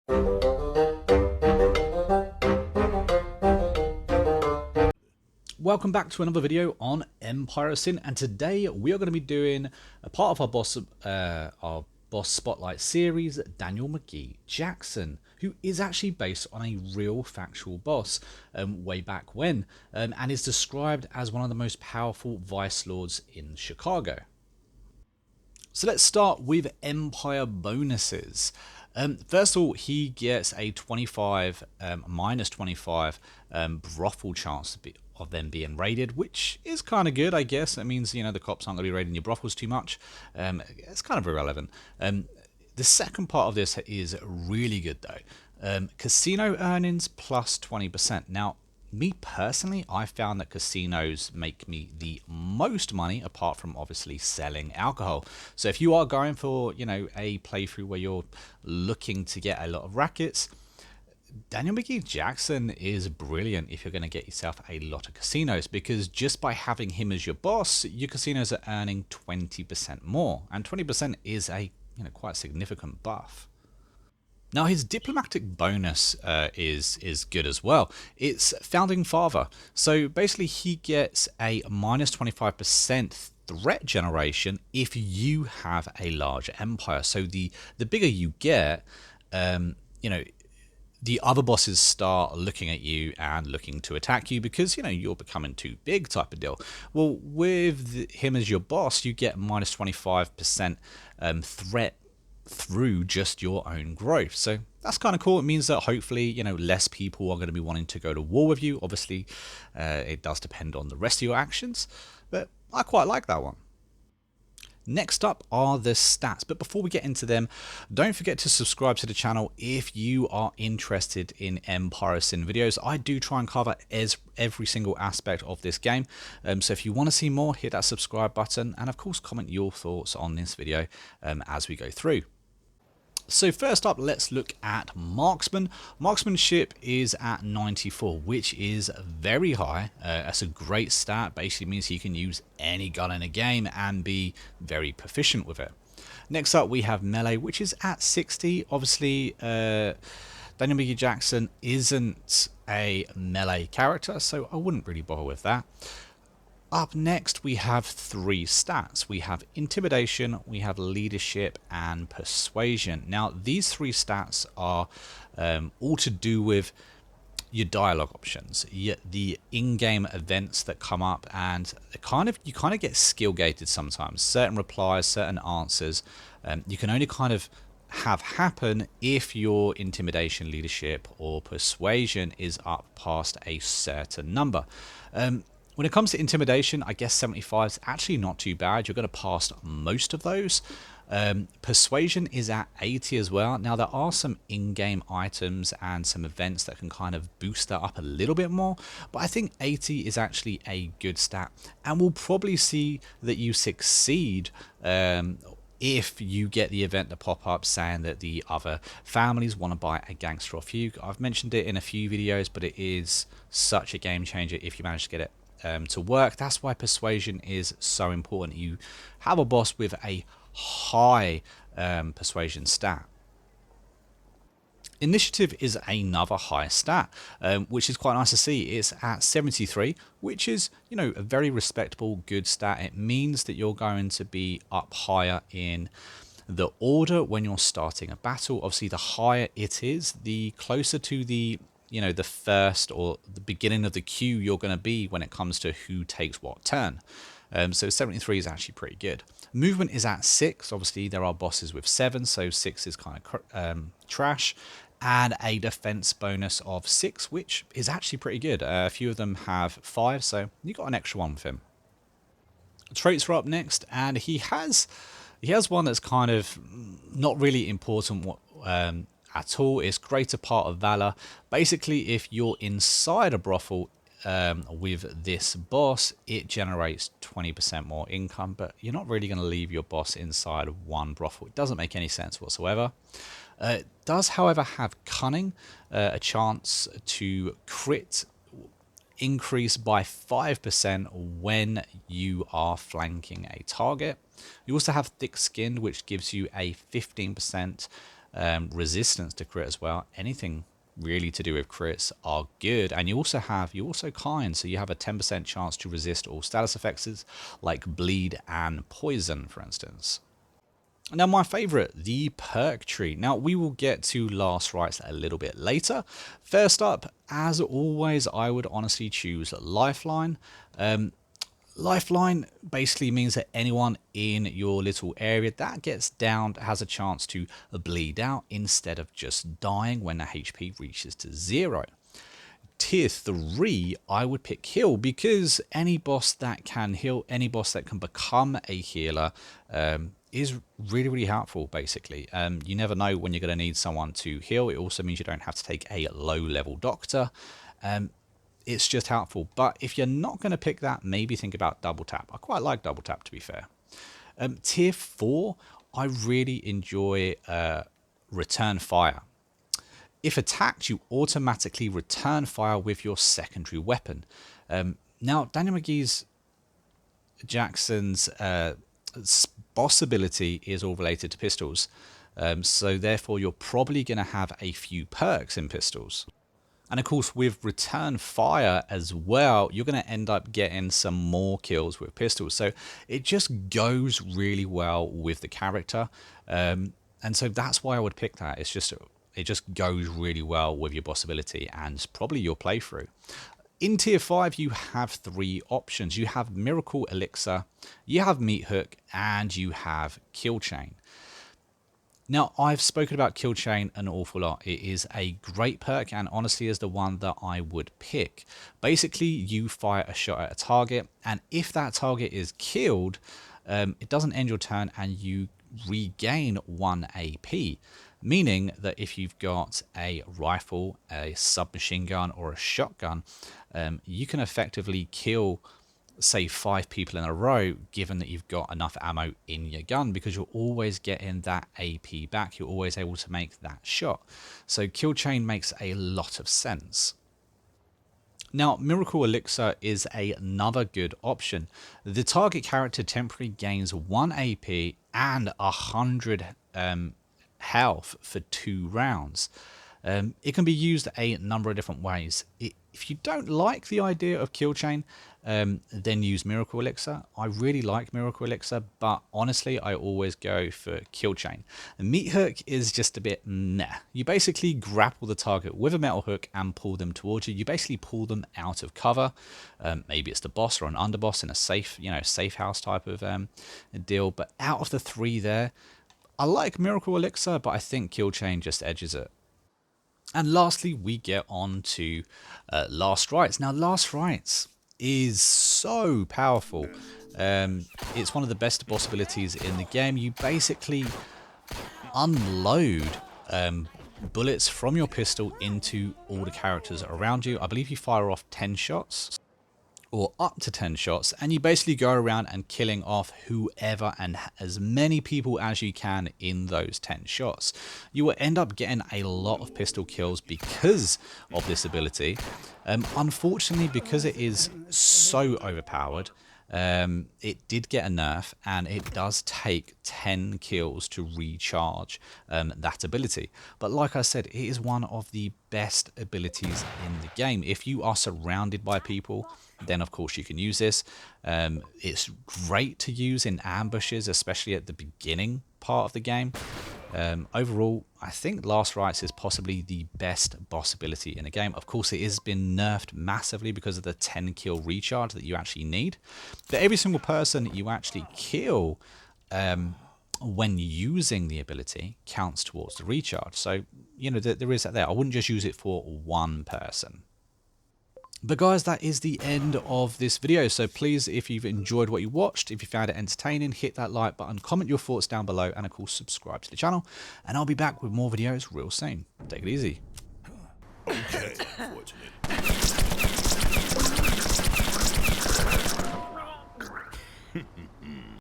Welcome back to another video on Empire of Sin, and today we are going to be doing a part of our boss spotlight series, Daniel Mckee Jackson, who is actually based on a real factual boss way back when, and is described as one of the most powerful vice lords in Chicago. So let's start with Empire bonuses. First of all, he gets a 25 minus 25 brothel chance of them being raided, which is kind of good, I guess. That means, you know, the cops aren't going to be raiding your brothels too much. It's kind of irrelevant. The second part of this is really good though. Casino earnings plus 20%. Now, me personally, I found that casinos make me the most money, apart from obviously selling alcohol. So if you are going for, you know, a playthrough where you're looking to get a lot of rackets, Daniel Mckee Jackson is brilliant if you're going to get yourself a lot of casinos, because just by having him as your boss, your casinos are earning 20% more, and 20% is a, you know, quite significant buff. Now, his diplomatic bonus is good as well. It's founding father. So basically, he gets a minus 25% threat generation if you have a large empire. So the bigger you get, you know, the other bosses start looking at you and looking to attack you because, you know, you're becoming too big type of deal. Well, with him as your boss, you get minus 25% threat through just your own growth. So that's kind of cool. It means that hopefully, you know, less people are going to be wanting to go to war with you. Obviously, it does depend on the rest of your actions, but I quite like that one. Next up are the stats, but before we get into them, don't forget to subscribe to the channel if you are interested in Empire of Sin videos. I do try and cover every single aspect of this game, so if you want to see more, hit that subscribe button, and of course comment your thoughts on this video as we go through. So first up, let's look at Marksman. Marksmanship is at 94, which is very high. That's a great stat. Basically means he can use any gun in a game and be very proficient with it. Next up, we have melee, which is at 60. Obviously, Daniel Mckee Jackson isn't a melee character, so I wouldn't really bother with that. Up next, we have three stats. We have intimidation, we have leadership, and persuasion. Now, these three stats are all to do with your dialogue options, the in-game events that come up, and you kind of get skill gated sometimes. Certain replies, certain answers, you can only kind of have happen if your intimidation, leadership, or persuasion is up past a certain number. When it comes to intimidation, I guess 75 is actually not too bad. You're going to pass most of those. Persuasion is at 80 as well. Now, there are some in-game items and some events that can kind of boost that up a little bit more, but I think 80 is actually a good stat, and we'll probably see that you succeed if you get the event to pop up saying that the other families want to buy a gangster off you. I've mentioned it in a few videos, but it is such a game changer if you manage to get it to work. That's why persuasion is so important. You have a boss with a high persuasion stat. Initiative is another high stat, which is quite nice to see. It's at 73, which is, you know, a very respectable, good stat. It means that you're going to be up higher in the order when you're starting a battle. Obviously, the higher it is, the closer to the, you know, the first or the beginning of the queue you're going to be when it comes to who takes what turn. So 73 is actually pretty good. Movement is at 6. Obviously, there are bosses with 7, so 6 is kind of trash. And a defense bonus of 6, which is actually pretty good. A few of them have 5, so you got an extra one with him. Traits are up next, and he has one that's kind of not really important at all. It's greater part of valor. Basically, if you're inside a brothel with this boss, it generates 20% more income, but you're not really going to leave your boss inside of one brothel. It doesn't make any sense whatsoever. It does, however, have cunning, a chance to crit increase by 5% when you are flanking a target. You also have thick skinned, which gives you a 15% resistance to crit as well. Anything really to do with crits are good. And you also kind, so you have a 10% chance to resist all status effects like bleed and poison, for instance. Now, my favorite, the perk tree. Now, we will get to last rites a little bit later. First up, as always, I would honestly choose Lifeline. Lifeline basically means that anyone in your little area that gets downed has a chance to bleed out instead of just dying when the HP reaches to 0. Tier 3, I would pick heal, because any boss that can heal, any boss that can become a healer is really, really helpful, basically. You never know when you're going to need someone to heal. It also means you don't have to take a low-level doctor. It's just helpful. But if you're not going to pick that, maybe think about double tap. I quite like double tap, to be fair. Tier 4, I really enjoy return fire. If attacked, you automatically return fire with your secondary weapon. Now, Daniel Mcgee's Jackson's boss ability is all related to pistols. So therefore, you're probably going to have a few perks in pistols. And of course, with return fire as well, you're going to end up getting some more kills with pistols. So it just goes really well with the character. And so that's why I would pick that. It just goes really well with your boss ability and probably your playthrough. In tier 5, you have 3 options. You have Miracle Elixir, you have Meat Hook, and you have Kill Chain. Now, I've spoken about Kill Chain an awful lot. It is a great perk and honestly is the one that I would pick. Basically, you fire a shot at a target, and if that target is killed, it doesn't end your turn and you regain 1 AP. Meaning that if you've got a rifle, a submachine gun, or a shotgun, you can effectively kill, say, 5 people in a row, given that you've got enough ammo in your gun, because you're always getting that AP back. You're always able to make that shot. So Kill Chain makes a lot of sense. Now, Miracle Elixir is another good option. The target character temporarily gains 1 AP and 100 health for 2 rounds. It can be used a number of different ways. If you don't like the idea of Kill Chain, then use Miracle Elixir. I really like Miracle Elixir, but honestly, I always go for Kill Chain. The Meat Hook is just a bit meh. You basically grapple the target with a metal hook and pull them towards you. You basically pull them out of cover. Maybe it's the boss or an underboss in a safe house type of deal. But out of the 3 there, I like Miracle Elixir, but I think Kill Chain just edges it. And lastly, we get on to Last Rites. Now, Last Rites is so powerful. It's one of the best boss abilities in the game. You basically unload bullets from your pistol into all the characters around you. I believe you fire off 10 shots. Or up to 10 shots, and you basically go around and killing off whoever and as many people as you can in those 10 shots. You will end up getting a lot of pistol kills because of this ability. Unfortunately, because it is so overpowered, it did get a nerf, and it does take 10 kills to recharge that ability. But like I said, it is one of the best abilities in the game. If you are surrounded by people, then of course you can use this. It's great to use in ambushes, especially at the beginning part of the game. Overall, I think Last Rites is possibly the best boss ability in the game. Of course, it has been nerfed massively because of the 10 kill recharge that you actually need. But every single person you actually kill when using the ability counts towards the recharge. So, there is that there. I wouldn't just use it for one person. But guys, that is the end of this video. So please, if you've enjoyed what you watched, if you found it entertaining, hit that like button, comment your thoughts down below, and of course subscribe to the channel. And I'll be back with more videos real soon. Take it easy. Okay,